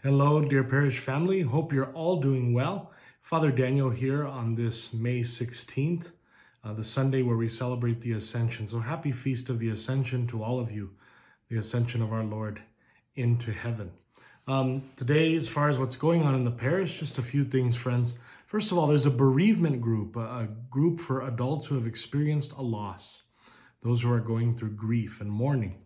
Hello, dear parish family. Hope you're all doing well. Father Daniel here on this May 16th, the Sunday where we celebrate the Ascension. So happy Feast of the Ascension to all of you, the Ascension of our Lord into heaven. Today, as far as what's going on in the parish, just a few things, friends. First of all, there's a bereavement group, a group for adults who have experienced a loss, those who are going through grief and mourning.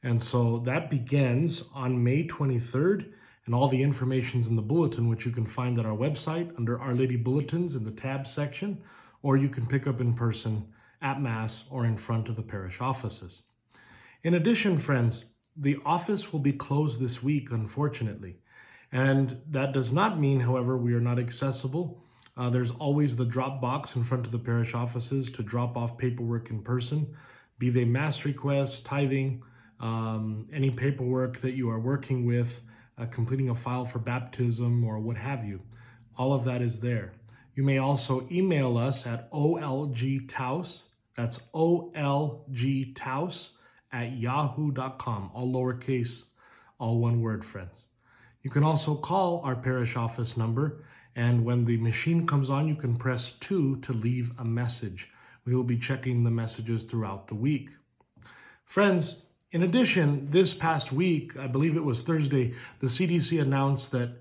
And so that begins on May 23rd. And all the information's in the bulletin, which you can find at our website under Our Lady Bulletins in the tab section, or you can pick up in person at Mass or in front of the parish offices. In addition, friends, the office will be closed this week, unfortunately. And that does not mean, however, we are not accessible. There's always the drop box in front of the parish offices to drop off paperwork in person, be they Mass requests, tithing, any paperwork that you are working with, completing a file for baptism or what have you. All of that is there. You may also email us at olgtaus, that's olgtaus @yahoo.com, all lowercase, all one word, friends. You can also call our parish office number, and when the machine comes on, you can press 2 to leave a message. We will be checking the messages throughout the week. Friends, in addition, this past week, I believe it was Thursday, the CDC announced that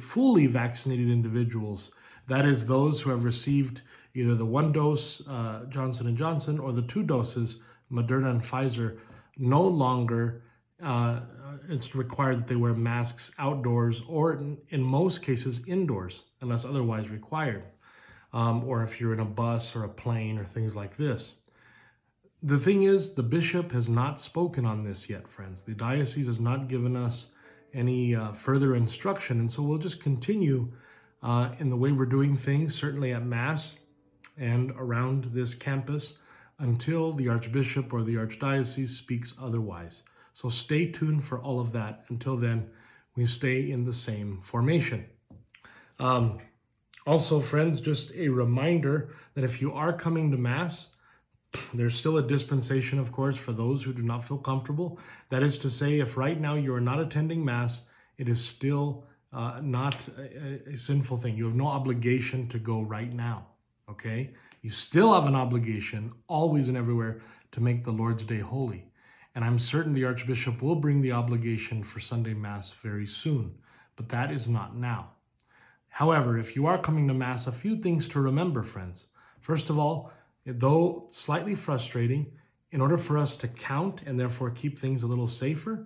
fully vaccinated individuals, that is those who have received either the 1 dose Johnson & Johnson or the 2 doses Moderna and Pfizer, no longer it's required that they wear masks outdoors or in most cases indoors, unless otherwise required, or if you're in a bus or a plane or things like this. The thing is, the bishop has not spoken on this yet, friends. The diocese has not given us any further instruction, and so we'll just continue in the way we're doing things, certainly at Mass and around this campus, until the Archbishop or the Archdiocese speaks otherwise. So stay tuned for all of that. Until then, we stay in the same formation. Also, friends, just a reminder that if you are coming to Mass, there's still a dispensation, of course, for those who do not feel comfortable. That is to say, if right now you are not attending Mass, it is still not a sinful thing. You have no obligation to go right now, okay? You still have an obligation, always and everywhere, to make the Lord's Day holy. And I'm certain the Archbishop will bring the obligation for Sunday Mass very soon, but that is not now. However, if you are coming to Mass, a few things to remember, friends. First of all, though slightly frustrating, in order for us to count and therefore keep things a little safer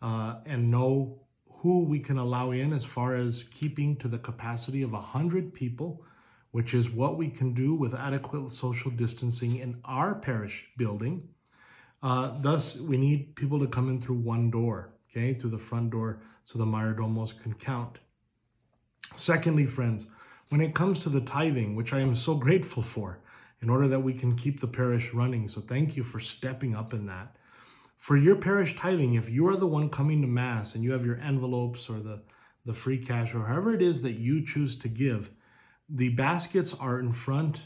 and know who we can allow in as far as keeping to the capacity of 100 people, which is what we can do with adequate social distancing in our parish building. Thus, we need people to come in through one door, okay, through the front door so the mayordomos can count. Secondly, friends, when it comes to the tithing, which I am so grateful for, in order that we can keep the parish running. So thank you for stepping up in that. For your parish tithing, if you are the one coming to Mass and you have your envelopes or the free cash or however it is that you choose to give, the baskets are in front,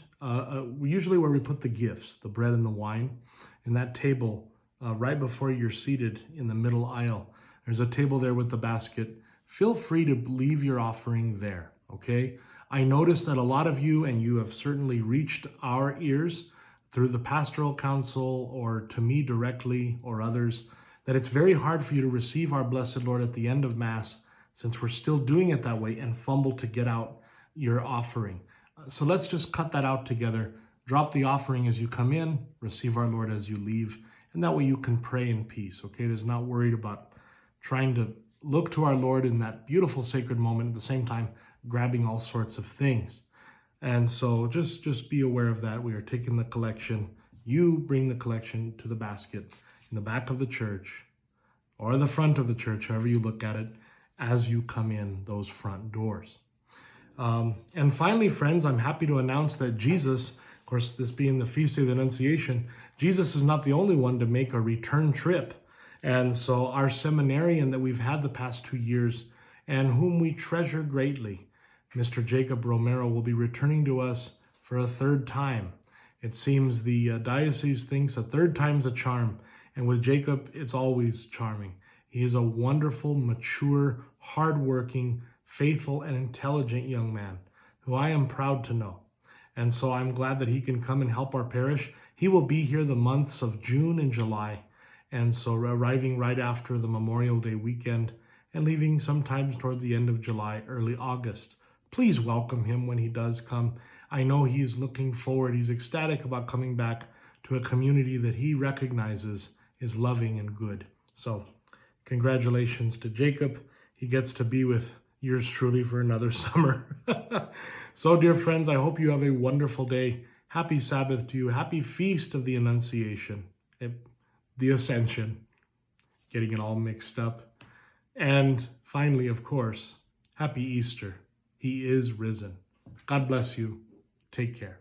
usually where we put the gifts, the bread and the wine, in that table right before you're seated in the middle aisle. There's a table there with the basket. Feel free to leave your offering there, okay? I noticed that a lot of you, and you have certainly reached our ears through the pastoral council or to me directly or others, that it's very hard for you to receive our Blessed Lord at the end of Mass, since we're still doing it that way, and fumble to get out your offering. So let's just cut that out together. Drop the offering as you come in, receive our Lord as you leave, and that way you can pray in peace, okay? There's not worried about trying to look to our Lord in that beautiful sacred moment at the same time grabbing all sorts of things. And so just be aware of that. We are taking the collection. You bring the collection to the basket in the back of the church or the front of the church, however you look at it, as you come in those front doors. And finally, friends, I'm happy to announce that Jesus, of course, this being the Feast of the Annunciation, Jesus is not the only one to make a return trip. And so our seminarian that we've had the past 2 years and whom we treasure greatly, Mr. Jacob Romero, will be returning to us for a 3rd time. It seems the diocese thinks a 3rd time's a charm, and with Jacob, it's always charming. He is a wonderful, mature, hardworking, faithful, and intelligent young man who I am proud to know. And so I'm glad that he can come and help our parish. He will be here the months of June and July. And so arriving right after the Memorial Day weekend and leaving sometimes toward the end of July, early August. Please welcome him when he does come. I know he is looking forward. He's ecstatic about coming back to a community that he recognizes is loving and good. So congratulations to Jacob. He gets to be with yours truly for another summer. So, dear friends, I hope you have a wonderful day. Happy Sabbath to you. Happy Feast of the Annunciation, the Ascension, getting it all mixed up. And finally, of course, happy Easter. He is risen. God bless you. Take care.